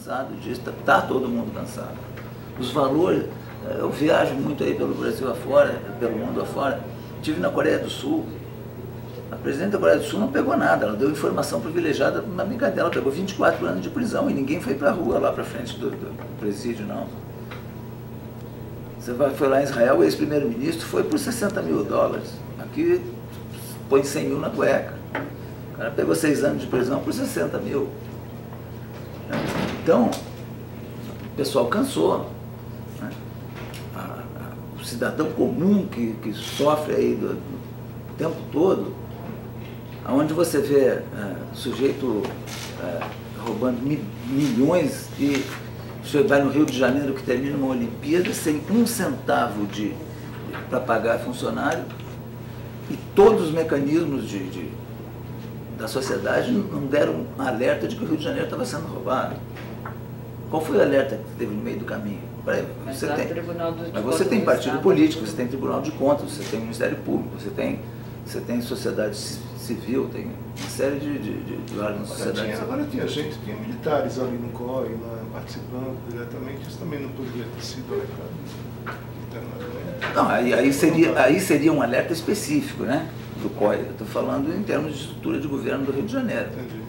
cansado disso, está todo mundo cansado. Os valores, eu viajo muito aí pelo Brasil afora, pelo mundo afora, estive na Coreia do Sul. A presidente da Coreia do Sul não pegou nada, ela deu informação privilegiada na brincadeira, ela pegou 24 anos de prisão e ninguém foi para a rua lá para frente do presídio, não. Você foi lá em Israel, o ex-primeiro-ministro foi por $60 mil. Aqui põe 100 mil na cueca. O cara pegou 6 anos de prisão por 60 mil. Então, o pessoal cansou. Né? O cidadão comum que sofre aí do tempo todo, onde você vê sujeito roubando milhões e você vai no Rio de Janeiro que termina uma Olimpíada sem um centavo para pagar funcionário e todos os mecanismos da sociedade não deram alerta de que o Rio de Janeiro estava sendo roubado. Qual foi o alerta que teve no meio do caminho? Mas você tem partido político, você tem Tribunal de Contas, você tem Ministério Público, você tem sociedade civil, tem uma série de órgãos da sociedade civil. Agora tinha gente, tinha militares ali no COI, lá participando diretamente, isso também não poderia ter sido alertado internamente. Não, aí seria um alerta específico, né, do COI. Eu estou falando em termos de estrutura de governo do Rio de Janeiro. Entendi.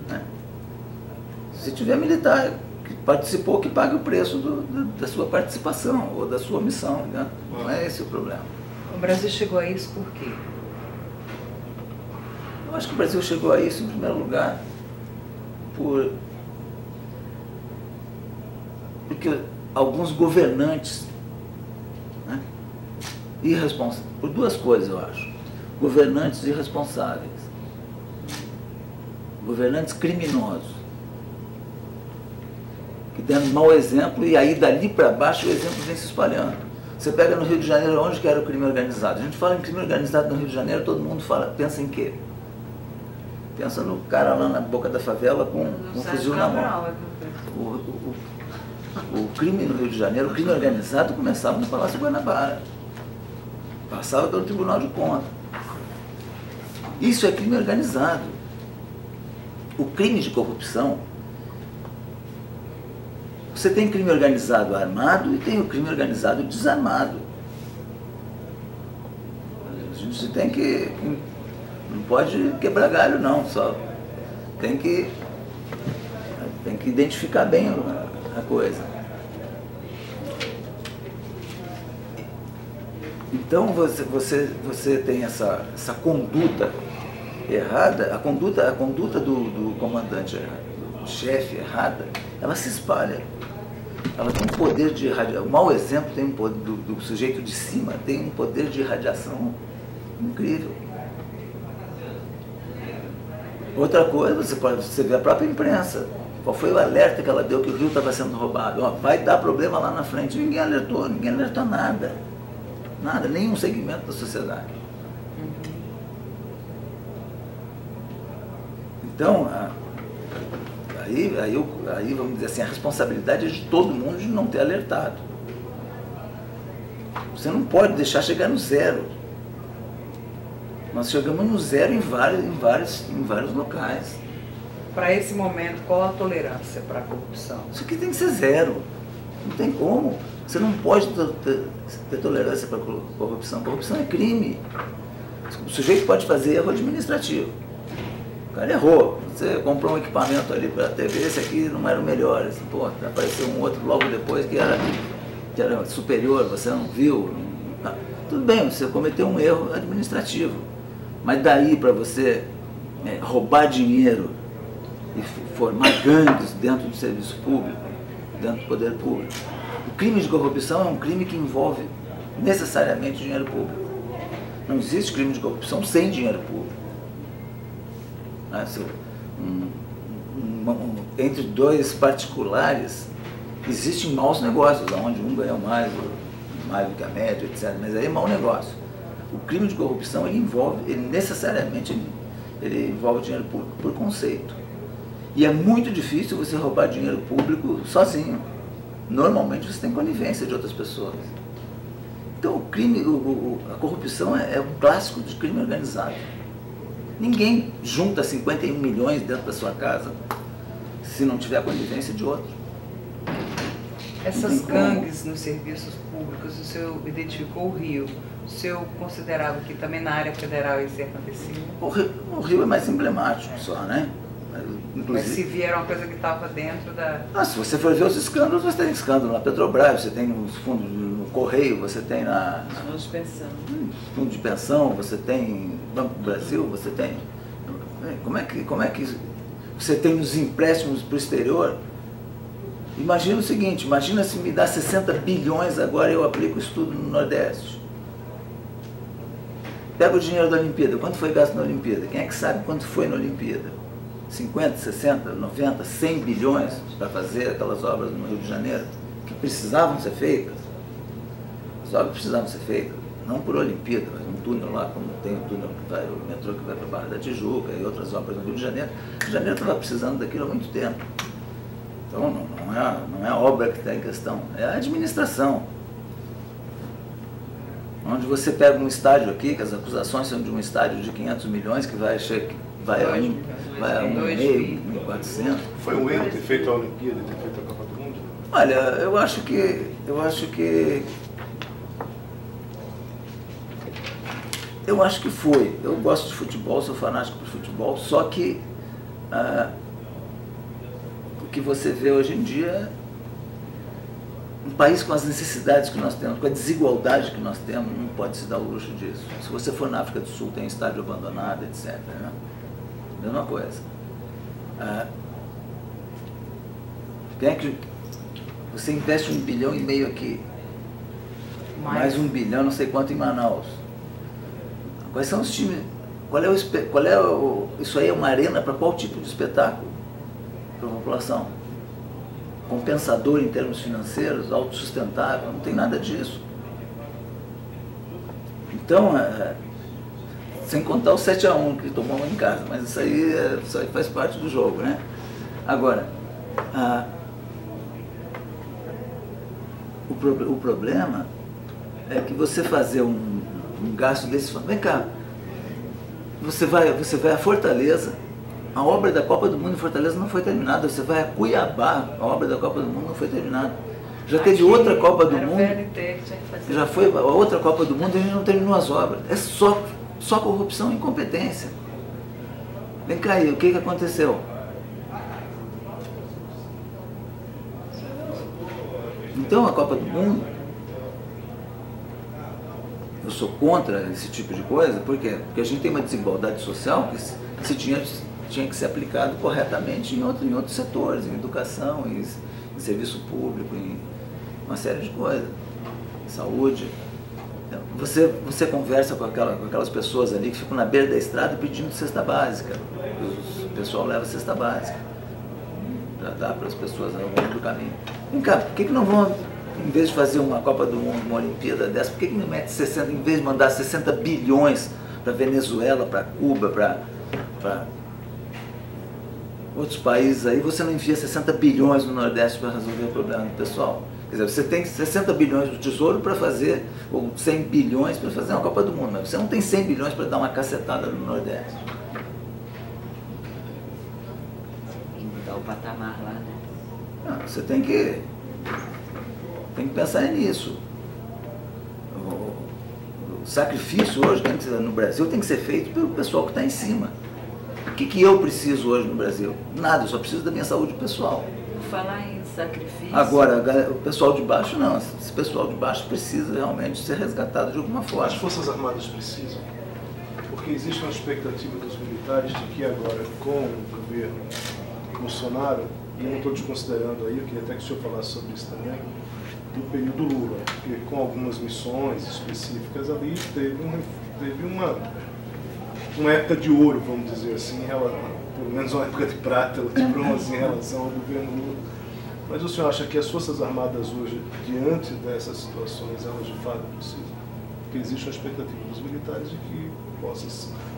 Né? Se tiver militar que participou, que pague o preço da sua participação ou da sua omissão, né? Não é esse o problema. O Brasil chegou a isso por quê? Eu acho que o Brasil chegou a isso, em primeiro lugar, porque alguns governantes, né, irresponsáveis, por duas coisas eu acho, governantes irresponsáveis, governantes criminosos, que deram um mau exemplo e aí dali para baixo o exemplo vem se espalhando. Você pega no Rio de Janeiro, onde que era o crime organizado? A gente fala em crime organizado no Rio de Janeiro, todo mundo pensa em quê? Pensa no cara lá na boca da favela com um fuzil na mão. O crime no Rio de Janeiro, o crime organizado começava no Palácio Guanabara. Passava pelo Tribunal de Contas. Isso é crime organizado. O crime de corrupção, você tem crime organizado armado e tem o crime organizado desarmado. A gente tem que... não pode quebrar galho não, só tem que identificar bem a coisa. Então você tem essa conduta errada, a conduta do comandante, do chefe errada, ela se espalha. Ela tem um poder de irradiação. O mau exemplo tem um poder, do sujeito de cima tem um poder de irradiação incrível. Outra coisa, você vê a própria imprensa. Qual foi o alerta que ela deu que o Rio estava sendo roubado? Ó, vai dar problema lá na frente. Ninguém alertou nada. Nada, nenhum segmento da sociedade. Então, aí vamos dizer assim, a responsabilidade é de todo mundo de não ter alertado. Você não pode deixar chegar no zero. Nós chegamos no zero em vários locais. Para esse momento, qual a tolerância para a corrupção? Isso aqui tem que ser zero. Não tem como. Você não pode ter tolerância para a corrupção. Corrupção é crime. O sujeito pode fazer erro administrativo. O cara errou. Você comprou um equipamento ali para a TV, esse aqui não era o melhor. Assim, pô, apareceu um outro logo depois que era superior, você não viu. Não. Tudo bem, você cometeu um erro administrativo. Mas daí para você roubar dinheiro e formar gangues dentro do serviço público, dentro do poder público. O crime de corrupção é um crime que envolve necessariamente dinheiro público. Não existe crime de corrupção sem dinheiro público. Entre dois particulares existem maus negócios, onde um ganha mais do que a média, etc. Mas aí é mau negócio. O crime de corrupção necessariamente envolve dinheiro público por conceito. E é muito difícil você roubar dinheiro público sozinho. Normalmente você tem conivência de outras pessoas. Então a corrupção é um clássico de crime organizado. Ninguém junta 51 milhões dentro da sua casa se não tiver a conivência de outro. Essas gangues nos serviços públicos, o senhor identificou o Rio, o senhor considerava que também na área federal isso ia acontecer? O Rio é mais emblemático só, né? Mas se vier uma coisa que estava dentro da... Se você for ver os escândalos, você tem escândalo na Petrobras, você tem nos fundos no Correio, você tem na... Fundos de pensão. Fundo de pensão, você tem Banco do Brasil, você tem... Como é que você tem os empréstimos para o exterior? Imagina o seguinte, imagina se me dá 60 bilhões agora e eu aplico isso tudo no Nordeste. Pega o dinheiro da Olimpíada, quanto foi gasto na Olimpíada? Quem é que sabe quanto foi na Olimpíada? 50, 60, 90, 100 bilhões para fazer aquelas obras no Rio de Janeiro, que precisavam ser feitas. As obras precisavam ser feitas, não por Olimpíada, mas um túnel lá, como tem o túnel que vai, o metrô que vai para a Barra da Tijuca e outras obras no Rio de Janeiro. O Rio de Janeiro estava precisando daquilo há muito tempo. Então não é a obra que está em questão, é a administração. Onde você pega um estádio aqui, que as acusações são de um estádio de 500 milhões, que vai a 1,5, 1.400. Foi um erro ter feito a Olimpíada e ter feito a Copa do Mundo? Olha, eu acho que foi. Eu gosto de futebol, sou fanático por futebol, só que o que você vê hoje em dia, um país com as necessidades que nós temos, com a desigualdade que nós temos, não pode se dar o luxo disso. Se você for na África do Sul, tem estádio abandonado, etc. Né? Mesma coisa. Quem é que você investe 1,5 bilhão aqui, mais 1 bilhão, não sei quanto em Manaus. Quais são os times? Isso aí é uma arena para qual tipo de espetáculo? Para a população? Compensador em termos financeiros, autossustentável, não tem nada disso. Então, sem contar o 7-1 que tomamos em casa, mas isso aí faz parte do jogo, né? Agora, o problema é que você fazer um gasto desse... Vem cá, você vai a Fortaleza, a obra da Copa do Mundo em Fortaleza não foi terminada. Você vai a Cuiabá, a obra da Copa do Mundo não foi terminada. Já teve outra Copa do Mundo, já foi a outra Copa do Mundo e a gente não terminou as obras. É só corrupção e incompetência. Vem cá aí, o que aconteceu? Então a Copa do Mundo, eu sou contra esse tipo de coisa, por quê? Porque a gente tem uma desigualdade social que se tinha que ser aplicado corretamente em outros setores, em educação, em serviço público, em uma série de coisas, saúde. Você conversa com aquelas pessoas ali que ficam na beira da estrada pedindo cesta básica. O pessoal leva cesta básica para dar para as pessoas ao longo do caminho. Vem cá, por que não vão, em vez de fazer uma Copa do Mundo, uma Olimpíada dessa, por que não mete 60, em vez de mandar 60 bilhões para Venezuela, para Cuba, para outros países aí, você não enfia 60 bilhões no Nordeste para resolver o problema do pessoal? Quer dizer, você tem 60 bilhões do Tesouro para fazer, ou 100 bilhões para fazer uma Copa do Mundo, mas você não tem 100 bilhões para dar uma cacetada no Nordeste. Tem que mudar o patamar lá, né? Você tem que pensar nisso. O sacrifício hoje no Brasil tem que ser feito pelo pessoal que está em cima. O que eu preciso hoje no Brasil? Nada, eu só preciso da minha saúde pessoal. Por falar em sacrifício... Agora, o pessoal de baixo não. Esse pessoal de baixo precisa realmente ser resgatado de alguma forma. As Forças Armadas precisam, porque existe uma expectativa dos militares de que agora, com o governo Bolsonaro, e não estou desconsiderando aí, eu queria até que o senhor falasse sobre isso também, do período Lula, porque com algumas missões específicas ali teve uma época de ouro, vamos dizer assim, pelo menos uma época de prata ou de bronze em relação ao governo Lula. Mas o senhor acha que as Forças Armadas hoje, diante dessas situações, elas de fato precisam? Porque existe uma expectativa dos militares de que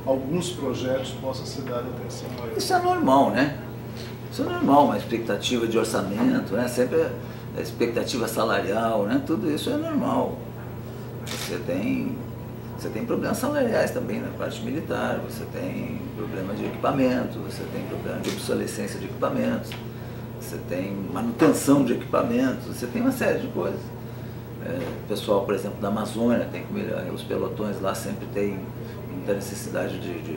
alguns projetos possam ser dados atenção maior. Isso é normal, né? Isso é normal, uma expectativa de orçamento, né? Sempre a expectativa salarial, né? Tudo isso é normal. Você tem problemas salariais também na parte militar, você tem problema de equipamento, você tem problema de obsolescência de equipamentos. você tem manutenção de equipamentos, você tem uma série de coisas. O pessoal, por exemplo, da Amazônia, tem que melhorar, os pelotões lá sempre tem muita necessidade de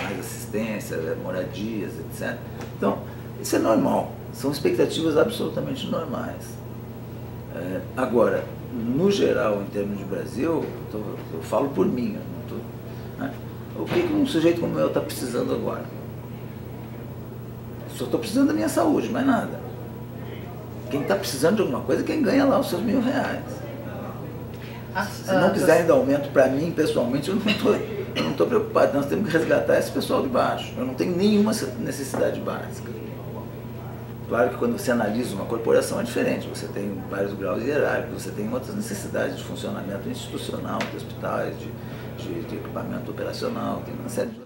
mais assistência, moradias, etc. Então, isso é normal, são expectativas absolutamente normais. Agora, no geral, em termos de Brasil, eu falo por mim, o que um sujeito como eu está precisando agora? Só estou precisando da minha saúde, mais nada. Quem está precisando de alguma coisa é quem ganha lá os seus R$1.000. Se não quiserem dar aumento para mim, pessoalmente, eu não estou preocupado. Nós temos que resgatar esse pessoal de baixo. Eu não tenho nenhuma necessidade básica. Claro que quando você analisa uma corporação é diferente. Você tem vários graus hierárquicos, você tem outras necessidades de funcionamento institucional, de hospitais, de equipamento operacional, tem uma série de